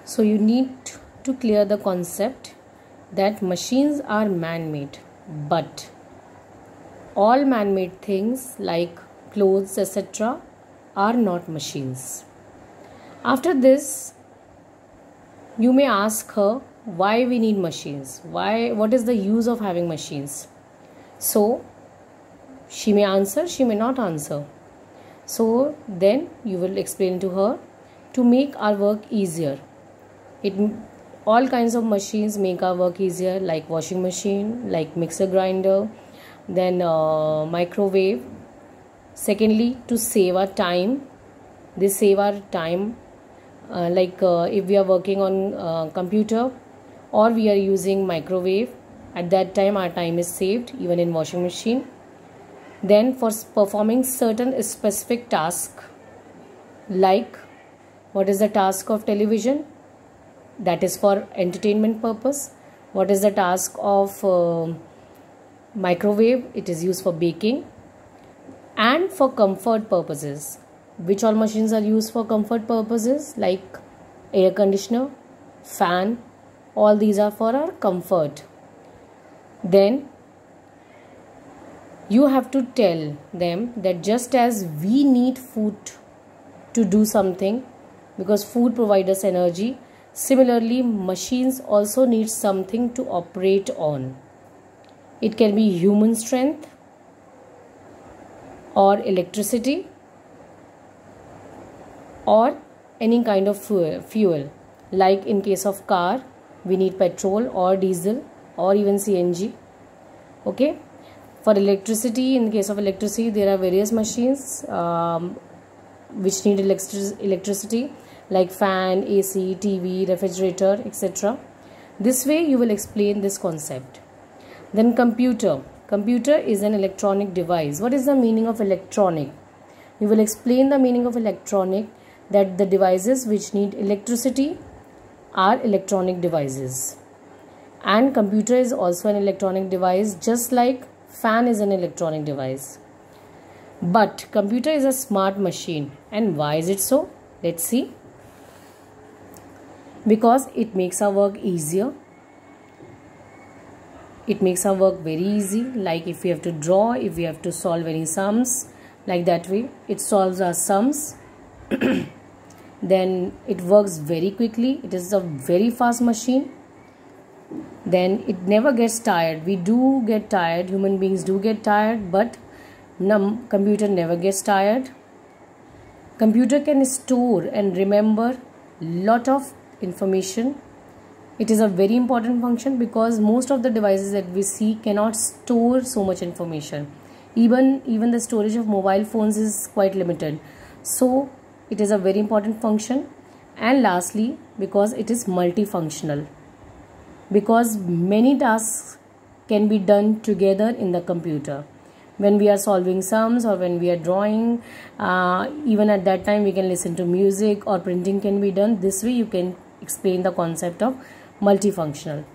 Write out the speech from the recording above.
So you need to clear the concept that machines are man-made, but all man-made things like clothes, etc., are not machines. After this, you may ask her why we need machines. What is the use of having machines? So she may answer, she may not answer. So then you will explain to her to make our work easier. All kinds of machines make our work easier, like washing machine, like mixer grinder, then microwave. Secondly, to save our time. They save our time, if we are working on computer or we are using microwave, at that time our time is saved, even in washing machine. Then for performing certain specific task, like what is the task of television? That is for entertainment purpose. What is the task of microwave? It is used for baking. And for comfort purposes, which all machines are used for comfort purposes? Like air conditioner, fan, all these are for our comfort. Then you have to tell them that just as we need food to do something, because food provides us energy, similarly machines also need something to operate on. It can be human strength or electricity or any kind of fuel. Like in case of car, we need petrol or diesel or even CNG. Okay. For electricity, in case of electricity, there are various machines which need electricity, like fan, AC, TV, refrigerator, etc. This way you will explain this concept. Then computer. Computer is an electronic device. What is the meaning of electronic? You will explain the meaning of electronic, that the devices which need electricity are electronic devices. And computer is also an electronic device, just like fan is an electronic device. But computer is a smart machine. And why is it so? Let's see. Because it makes our work easier. It makes our work very easy. Like if we have to draw, if we have to solve any sums, like that way, it solves our sums. Then it works very quickly. It is a very fast machine. Then it never gets tired. We do get tired. Human beings do get tired, but computer never gets tired. Computer can store and remember lot of information. It is a very important function because most of the devices that we see cannot store so much information. Even the storage of mobile phones is quite limited. So it is a very important function. And lastly, because it is multifunctional, because many tasks can be done together in the computer. When we are solving sums or when we are drawing, even at that time we can listen to music or printing can be done. This way you can explain the concept of multifunctional.